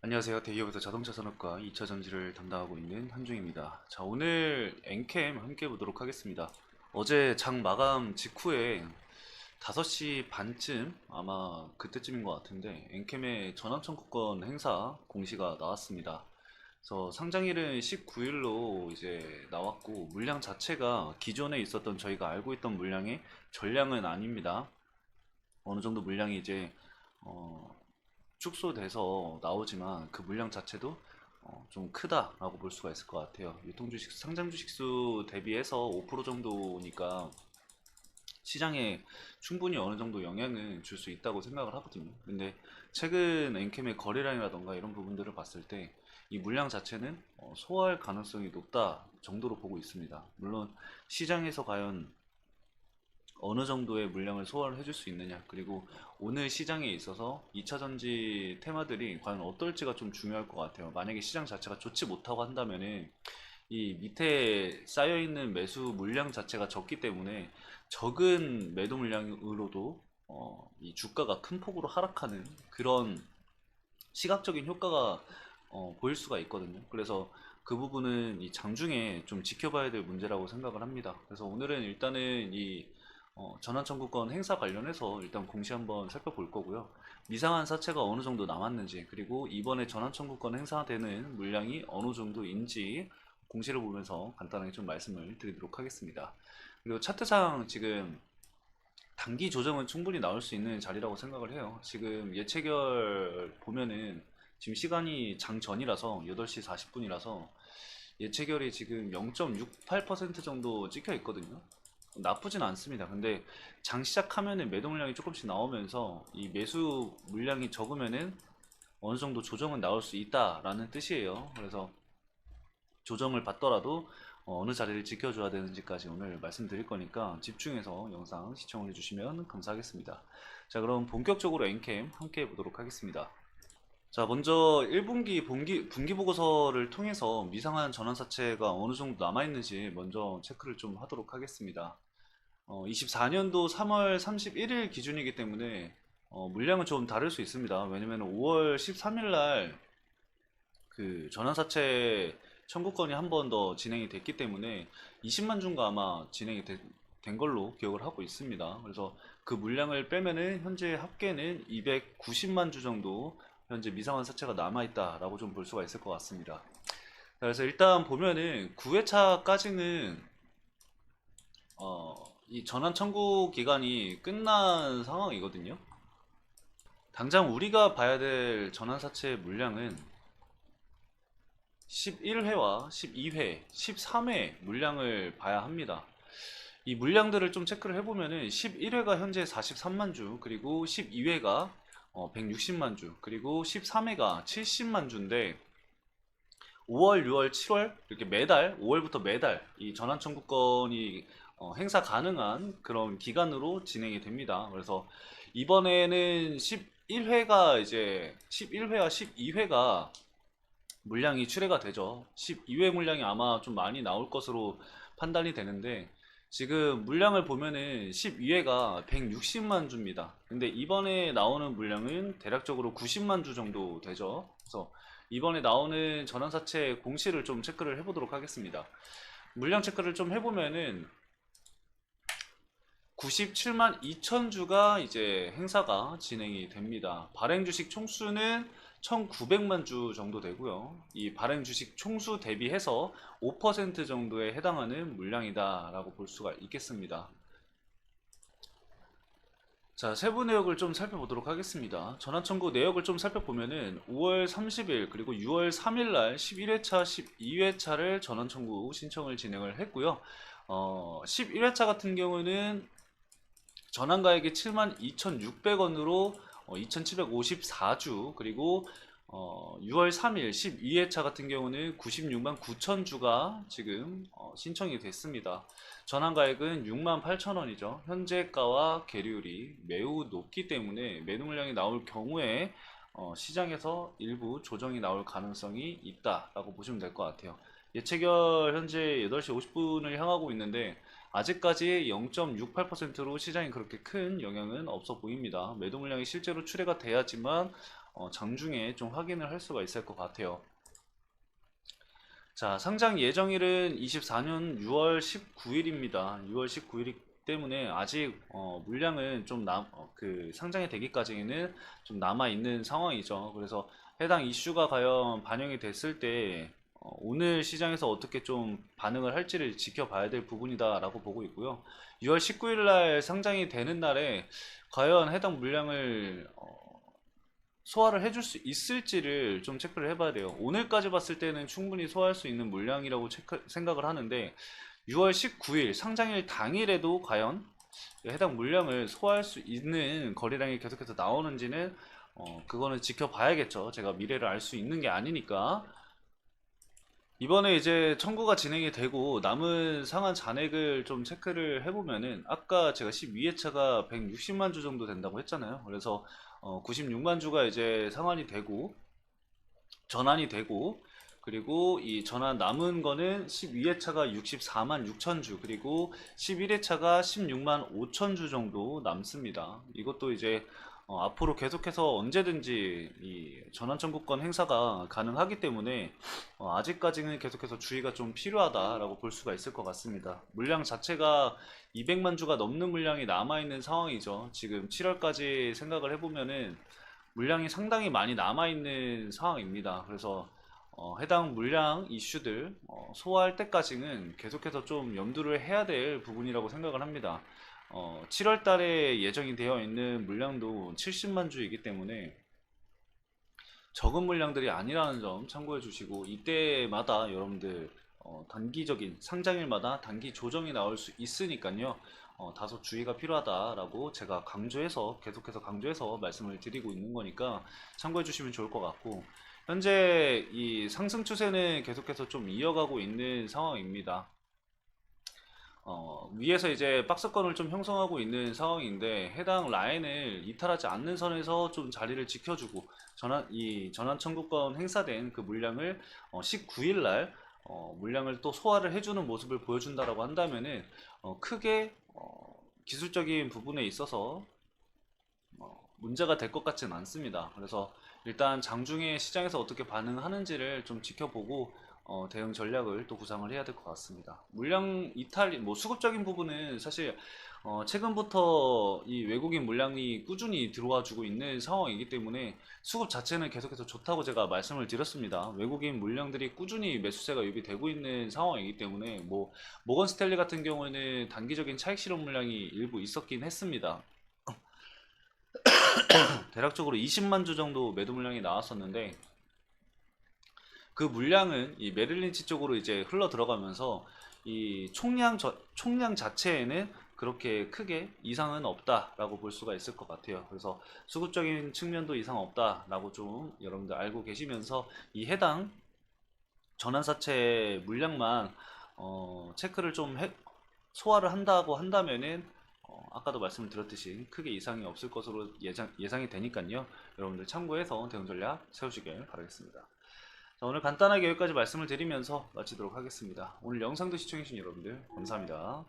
안녕하세요. 대기업에서 자동차 산업과 2차 전지를 담당하고 있는 한중입니다. 자, 오늘 엔캠 함께 보도록 하겠습니다. 어제 장 마감 직후에 5시 반쯤 아마 그때쯤인 것 같은데 엔캠의 전환청구권 행사 공시가 나왔습니다. 그래서 상장일은 19일로 이제 나왔고 물량 자체가 기존에 있었던 저희가 알고 있던 물량의 전량은 아닙니다. 어느 정도 물량이 이제 어, 축소돼서 나오지만 그 물량 자체도 좀 크다라고 볼 수가 있을 것 같아요. 유통주식, 상장 주식수 대비해서 5% 정도니까 시장에 충분히 어느 정도 영향을 줄 수 있다고 생각을 하거든요. 근데 최근 엔캠의 거래량이라던가 이런 부분들을 봤을 때 이 물량 자체는 소화할 가능성이 높다 정도로 보고 있습니다. 물론 시장에서 과연 어느 정도의 물량을 소화를 해줄 수 있느냐, 그리고 오늘 시장에 있어서 2차 전지 테마들이 과연 어떨지가 좀 중요할 것 같아요. 만약에 시장 자체가 좋지 못하고 한다면은 이 밑에 쌓여있는 매수 물량 자체가 적기 때문에 적은 매도 물량으로도 이 주가가 큰 폭으로 하락하는 그런 시각적인 효과가 보일 수가 있거든요. 그래서 그 부분은 이 장중에 좀 지켜봐야 될 문제라고 생각을 합니다. 그래서 오늘은 일단은 이 전환 청구권 행사 관련해서 일단 공시 한번 살펴볼 거고요. 미상한 사채가 어느 정도 남았는지, 그리고 이번에 전환 청구권 행사되는 물량이 어느 정도인지 공시를 보면서 간단하게 좀 말씀을 드리도록 하겠습니다. 그리고 차트상 지금 단기 조정은 충분히 나올 수 있는 자리라고 생각을 해요. 지금 예체결 보면은 지금 시간이 장 전이라서 8시 40분이라서 예체결이 지금 0.68% 정도 찍혀 있거든요. 나쁘진 않습니다. 근데 장 시작하면은 매도 물량이 조금씩 나오면서 이 매수 물량이 적으면은 어느 정도 조정은 나올 수 있다라는 뜻이에요. 그래서 조정을 받더라도 어느 자리를 지켜줘야 되는지까지 오늘 말씀드릴 거니까 집중해서 영상 시청을 해주시면 감사하겠습니다. 자, 그럼 본격적으로 엔캠 함께 해보도록 하겠습니다. 자, 먼저 1분기 분기 보고서를 통해서 미상한 전환사채가 어느 정도 남아있는지 먼저 체크를 좀 하도록 하겠습니다. 24년도 3월 31일 기준이기 때문에 물량은 좀 다를 수 있습니다. 왜냐면 5월 13일 날 그 전환사채 청구권이 한 번 더 진행이 됐기 때문에 20만 주가 아마 된 걸로 기억을 하고 있습니다. 그래서 그 물량을 빼면은 현재 합계는 290만 주 정도 현재 미상환 사채가 남아있다라고 좀 볼 수가 있을 것 같습니다. 그래서 일단 보면은 9회차까지는 이 전환 청구 기간이 끝난 상황이거든요. 당장 우리가 봐야 될 전환사채 물량은 11회와 12회, 13회 물량을 봐야 합니다. 이 물량들을 좀 체크를 해보면은 11회가 현재 43만 주, 그리고 12회가 160만 주, 그리고 13회가 70만 주인데 5월, 6월, 7월 이렇게 매달 5월부터 매달 이 전환 청구권이 행사 가능한 그런 기간으로 진행이 됩니다. 그래서 이번에는 11회와 12회가 물량이 출회가 되죠. 12회 물량이 아마 좀 많이 나올 것으로 판단이 되는데 지금 물량을 보면은 12회가 160만 주입니다. 근데 이번에 나오는 물량은 대략적으로 90만 주 정도 되죠. 그래서 이번에 나오는 전환사채 공시를 좀 체크를 해보도록 하겠습니다. 물량 체크를 좀 해보면은 97만 2천 주가 이제 행사가 진행이 됩니다. 발행 주식 총수는 1900만 주 정도 되고요. 이 발행 주식 총수 대비해서 5% 정도에 해당하는 물량이다 라고 볼 수가 있겠습니다. 자, 세부 내역을 좀 살펴보도록 하겠습니다. 전환 청구 내역을 좀 살펴보면은 5월 30일 그리고 6월 3일 날 11회차, 12회차를 전환 청구 신청을 진행을 했고요. 11회차 같은 경우는 전환가액이 72,600원으로 2,754주, 그리고 6월 3일 12회차 같은 경우는 96만 9천 주가 지금 신청이 됐습니다. 전환가액은 6만 8천 원이죠. 현재가와 계류율이 매우 높기 때문에 매도 물량이 나올 경우에 시장에서 일부 조정이 나올 가능성이 있다라고 보시면 될 것 같아요. 예체결 현재 8시 50분을 향하고 있는데 아직까지 0.68%로 시장이 그렇게 큰 영향은 없어 보입니다. 매도 물량이 실제로 출회가 돼야지만 장중에 좀 확인을 할 수가 있을 것 같아요. 자, 상장 예정일은 24년 6월 19일입니다. 6월 19일이기 때문에 아직 물량은 좀 그 상장이 되기까지는 좀 남아 있는 상황이죠. 그래서 해당 이슈가 과연 반영이 됐을 때 오늘 시장에서 어떻게 좀 반응을 할지를 지켜봐야 될 부분이다라고 보고 있고요. 6월 19일 날 상장이 되는 날에 과연 해당 물량을 소화를 해줄 수 있을지를 좀 체크를 해봐야 돼요. 오늘까지 봤을 때는 충분히 소화할 수 있는 물량이라고 생각을 하는데 6월 19일 상장일 당일에도 과연 해당 물량을 소화할 수 있는 거래량이 계속해서 나오는지는 그거는 지켜봐야겠죠. 제가 미래를 알 수 있는 게 아니니까. 이번에 이제 청구가 진행이 되고 남은 상한 잔액을 좀 체크를 해보면은 아까 제가 12회차가 160만 주 정도 된다고 했잖아요. 그래서 96만 주가 이제 상환이 되고 전환이 되고, 그리고 이 전환 남은 거는 12회차가 64만 6천 주, 그리고 11회차가 16만 5천 주 정도 남습니다. 이것도 이제 앞으로 계속해서 언제든지 이 전환 청구권 행사가 가능하기 때문에 아직까지는 계속해서 주의가 좀 필요하다라고 볼 수가 있을 것 같습니다. 물량 자체가 200만 주가 넘는 물량이 남아있는 상황이죠. 지금 7월까지 생각을 해보면은 물량이 상당히 많이 남아있는 상황입니다. 그래서 해당 물량 이슈들 소화할 때까지는 계속해서 좀 염두를 해야 될 부분이라고 생각을 합니다. 7월 달에 예정이 되어 있는 물량도 70만 주이기 때문에 적은 물량들이 아니라는 점 참고해 주시고, 이때마다 여러분들 단기적인 상장일마다 단기 조정이 나올 수 있으니까요. 다소 주의가 필요하다라고 제가 계속해서 강조해서 말씀을 드리고 있는 거니까 참고해 주시면 좋을 것 같고, 현재 이 상승 추세는 계속해서 좀 이어가고 있는 상황입니다. 위에서 이제 박스권을 좀 형성하고 있는 상황인데 해당 라인을 이탈하지 않는 선에서 좀 자리를 지켜주고 이 전환 청구권 행사된 그 물량을 19일 날 물량을 또 소화를 해주는 모습을 보여준다라고 한다면은 크게 기술적인 부분에 있어서 문제가 될 것 같지는 않습니다. 그래서 일단 장중에 시장에서 어떻게 반응하는지를 좀 지켜보고 대응 전략을 또 구상을 해야 될 것 같습니다. 물량 이탈, 뭐 수급적인 부분은 사실 최근부터 이 외국인 물량이 꾸준히 들어와 주고 있는 상황이기 때문에 수급 자체는 계속해서 좋다고 제가 말씀을 드렸습니다. 외국인 물량들이 꾸준히 매수세가 유입되고 있는 상황이기 때문에 뭐 모건 스탠리 같은 경우에는 단기적인 차익 실현 물량이 일부 있었긴 했습니다. 대략적으로 20만 주 정도 매도 물량이 나왔었는데 그 물량은 이 메릴린치 쪽으로 이제 흘러 들어가면서 이 총량 자체에는 그렇게 크게 이상은 없다라고 볼 수가 있을 것 같아요. 그래서 수급적인 측면도 이상 없다라고 좀 여러분들 알고 계시면서 이 해당 전환사채 물량만 체크를 좀 소화를 한다고 한다면은 아까도 말씀을 드렸듯이 크게 이상이 없을 것으로 예상이 되니까요. 여러분들 참고해서 대응 전략 세우시길 바라겠습니다. 자, 오늘 간단하게 여기까지 말씀을 드리면서 마치도록 하겠습니다. 오늘 영상도 시청해주신 여러분들 감사합니다.